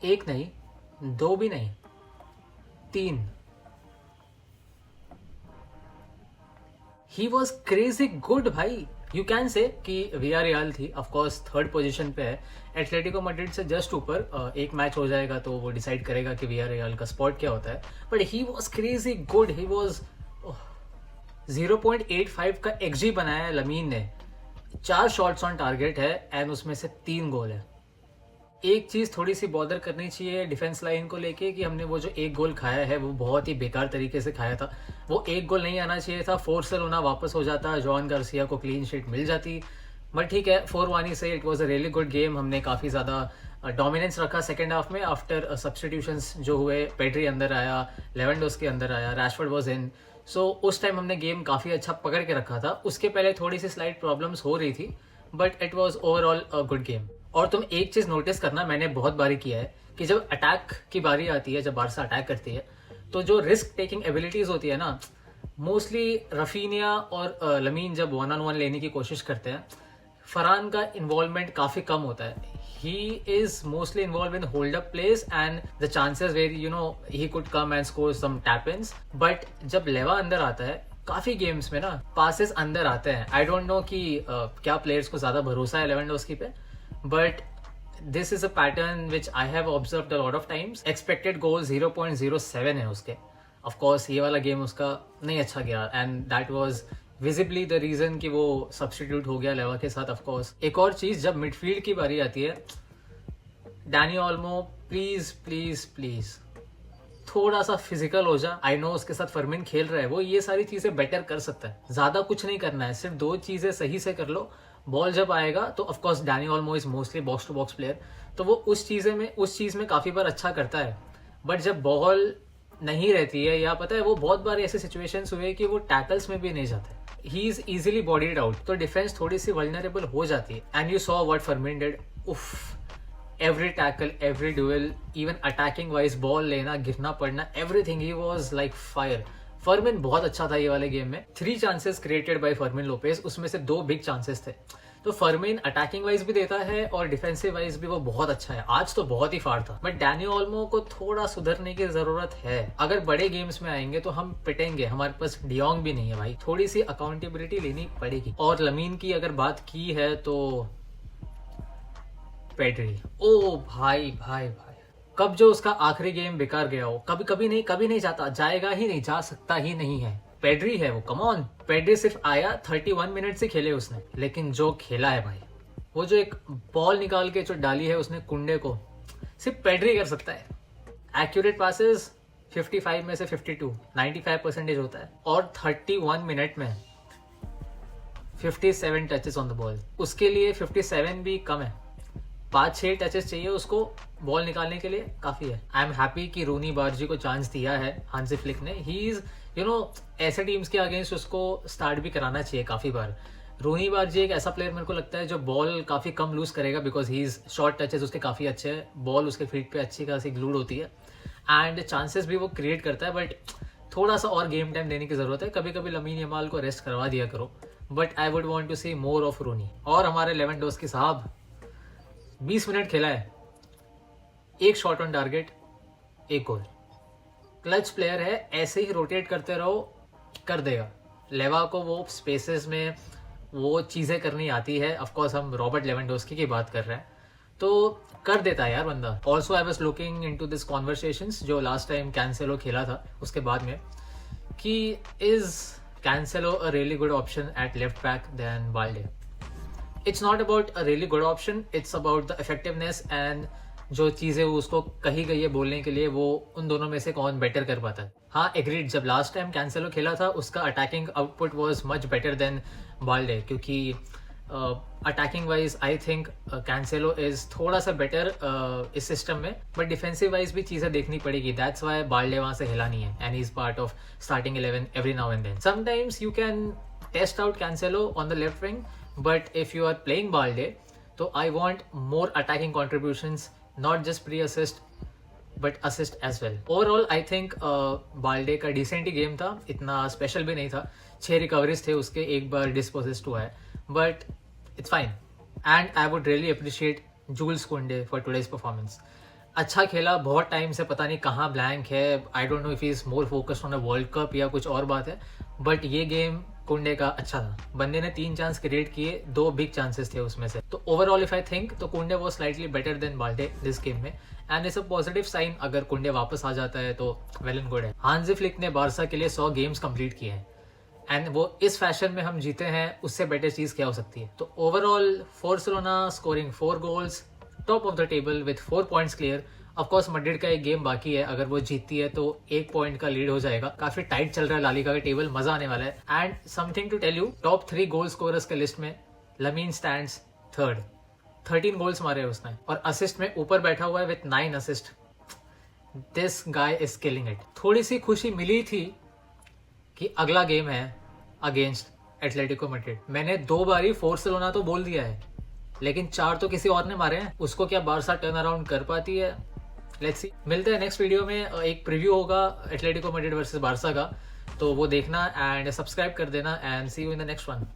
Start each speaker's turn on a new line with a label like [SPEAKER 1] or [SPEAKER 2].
[SPEAKER 1] एक नहीं, दो भी नहीं, तीन। ही वॉज क्रेजी गुड भाई। यू कैन से कि वियारियल थी, ऑफकोर्स थर्ड पोजीशन पे है, एटलेटिको मैड्रिड से जस्ट ऊपर। एक मैच हो जाएगा तो वो डिसाइड करेगा कि वियारियल का स्पॉट क्या होता है, but he was crazy good. He was 0.85 का एक्सजी बनाया है लमीन ने, 4 शॉट्स ऑन टारगेट है एंड उसमें से 3 गोल है। एक चीज़ थोड़ी सी बॉदर करनी चाहिए डिफेंस लाइन को लेके कि हमने वो जो एक गोल खाया है वो बहुत ही बेकार तरीके से खाया था। वो एक गोल नहीं आना चाहिए था, फोर्सलोना वापस हो जाता, जॉन गार्सिया को क्लीन शीट मिल जाती। बट ठीक है, 4-1 से it was a really good game. हमने काफ़ी ज़्यादा डोमिनेंस रखा सेकेंड हाफ में आफ्टर सब्सटीट्यूशंस जो हुए। पेड्री अंदर आया, लेवेंडोस्की अंदर आया, रैशफोर्ड वॉज इन। सो उस टाइम हमने गेम काफ़ी अच्छा पकड़ के रखा था। उसके पहले थोड़ी सी स्लाइट प्रॉब्लम्स हो रही थी, but it was overall a good game. और तुम एक चीज नोटिस करना, मैंने बहुत बारी किया है कि जब अटैक की बारी आती है, जब बारसा अटैक करती है, तो जो रिस्क टेकिंग एबिलिटीज होती है ना, मोस्टली रफीनिया और लमीन जब 1-on-1 लेने की कोशिश करते हैं, फरहान का इन्वॉल्वमेंट काफी कम होता है। He is mostly involved in hold up places and the chances where he could come and score some tap ins. But जब लेवा अंदर आता है, काफी गेम्स में ना पासेस अंदर आते हैं। आई डोंट नो कि क्या प्लेयर्स को ज्यादा भरोसा है लेवेंडोस्की पे, but this is a pattern which I have observed a lot of times. Expected goal 0.07 है उसके। Of course ये वाला गेम उसका नहीं अच्छा गया and that was visibly the reason कि वो substitute हो गया लेवा के साथ। of course एक और चीज, जब मिडफील्ड की बारी आती है, Danny Olmo please please please थोड़ा सा फिजिकल हो जा। आई नो उसके साथ फरमीन खेल रहा है, वो ये सारी चीजें बेटर कर सकता है। ज्यादा कुछ नहीं करना है, सिर्फ 2 चीजें सही से कर लो। बॉल जब आएगा तो of course Dani Olmo is mostly box to box player, तो वो उस चीज में काफी बार अच्छा करता है। बट जब बॉल नहीं रहती है, या पता है वो बहुत बार ऐसे सिचुएशंस हुए कि वो टैकल्स में भी नहीं जाते, he is easily bodied out, तो डिफेंस थोड़ी सी वल्नरेबल हो जाती है। And you saw what Fermin did. उफ, every tackle, every duel, even attacking wise, ball लेना, गिरना पड़ना, everything, he was like fire. Fermin बहुत अच्छा था ये वाले गेम में। 3 chances created by Fermin Lopez, उसमें से 2 बिग चांसेस थे। तो फर्मिन अटैकिंग वाइज भी देता है और डिफेंसिव वाइज भी वो बहुत अच्छा है। आज तो बहुत ही फाड़ था, बट डैनी ओल्मो को थोड़ा सुधरने की जरूरत है। अगर बड़े गेम्स में आएंगे तो हम पिटेंगे, हमारे पास डियोंग भी नहीं है भाई, थोड़ी सी अकाउंटेबिलिटी लेनी पड़ेगी। और लमीन की अगर बात की है तो पेड्री, ओ भाई भाई भाई, कब जो उसका आखिरी गेम बेकार गया हो, कभी नहीं जाता, जाएगा ही नहीं, जा सकता ही नहीं है। पेड्री है वो, कम ऑन। पेड्री सिर्फ आया 31 मिनट से खेले उसने, लेकिन जो खेला है भाई, वो जो एक बॉल निकाल के जो डाली है उसने कुंडे को, सिर्फ पेड्री कर सकता है। एक्यूरेट पासेस 55 में से 52, 95% होता है। और 31 मिनट में 57 टचेस ऑन द बॉल, उसके लिए 57 भी कम है। 5-6 टचेस चाहिए उसको बॉल निकालने के लिए, काफी है। आई एम हैप्पी कि रोनी बारजी को चांस दिया है हांसी फ्लिक ने। ही इज ऐसे टीम्स के अगेंस्ट उसको स्टार्ट भी कराना चाहिए काफी बार। रोनी बारजी एक ऐसा प्लेयर मेरे को लगता है जो बॉल काफी कम लूज करेगा, because he is short touches उसके काफी अच्छे हैं, बॉल उसके फीट पे अच्छी खासी ग्लूड होती है एंड चांसेस भी वो क्रिएट करता है। बट थोड़ा सा और गेम टाइम देने की जरूरत है। कभी कभी लमीन यमाल को रेस्ट करवा दिया करो, but I would want to see more of Roony. और हमारे लेवेंडोस्की साहब 20 मिनट खेला है, 1 shot on target, 1 goal. Clutch player है, ऐसे ही रोटेट करते रहो, कर देगा। लेवा को वो स्पेसेस में वो चीजें करनी आती है। ऑफ कोर्स हम रॉबर्ट लेवेंडोस्की की बात कर रहे हैं, तो कर देता है यार बंदा। Also I was looking into this conversations जो लास्ट टाइम कैंसेलो खेला था उसके बाद में, कि इज Cancelo a really good option at left back than Balde. It's not about a really good option, it's about the effectiveness and जो चीजें उसको कही गई है बोलने के लिए, वो उन दोनों में से कौन बेटर कर पाता है। हाँ एग्रीड, जब लास्ट टाइम कैंसेलो खेला था उसका attacking output was much better than Balde, क्योंकि attacking wise I think Cancelo is थोड़ा सा बेटर इस सिस्टम में, बट डिफेंसिव वाइज भी चीजें देखनी पड़ेगी। दैट्स वाई बाल्डे वहां से हिला नहीं है and is part of starting 11 every now and then. Sometimes you can test out Cancelo on the left wing, but if you are playing Balde, so I want more attacking contributions, not just pre-assist but assist as well. Overall I think Balde का decent ही game था, इतना special भी नहीं था। 6 recoveries थे उसके, एक बार डिस्पोसिस्ट हुआ है, but it's fine and I would really appreciate Jules Kounde for today's performance. अच्छा खेला, बहुत टाइम से पता नहीं कहाँ ब्लैंक है, I don't know if he is more focused on a world cup या कुछ और बात है, बट ये गेम कुंडे का अच्छा था। बंदे ने 3 चांस क्रिएट किए, 2 बिग चांसेस थे उसमें से। तो ओवरऑल इफ आई थिंक तो कुंडे वो slightly better than Balde this game में, and it's a positive sign. अगर कुंडे वापस आ जाता है तो वेल एंड गुड है। हांजी फ्लिक ने बारसा के लिए 100 गेम्स कंप्लीट किए हैं, एंड वो इस फैशन में हम जीते हैं, उससे बेटर चीज क्या हो सकती है। तो overall Barcelona scoring 4 goals, top of the table with 4 points clear. Of course Madrid का एक गेम बाकी है, अगर वो जीतती है तो 1 पॉइंट का लीड हो जाएगा। काफी टाइट चल रहा है ला लीगा का टेबल, मजा आने वाला है। And something to tell you, top 3 goal scorers के लिस्ट में लमीन स्टैंड्स थर्ड, 13 गोल्स मारे हैं उसने, और असिस्ट में ऊपर बैठा हुआ है with 9 assist. This guy is killing it. थोड़ी सी खुशी मिली थी कि अगला गेम है अगेंस्ट एटलेटिको मैड्रिड। मैंने 2 बारी बार्सिलोना तो बोल दिया है, लेकिन 4 तो किसी और ने मारे हैं। उसको क्या बारसा टर्न अराउंड कर पाती है? Let's see. मिलते हैं नेक्स्ट वीडियो में। एक प्रीव्यू होगा एटलेटिको मैड्रिड वर्सेस बारसा का, तो वो देखना एंड सब्सक्राइब कर देना, and see you in the next one.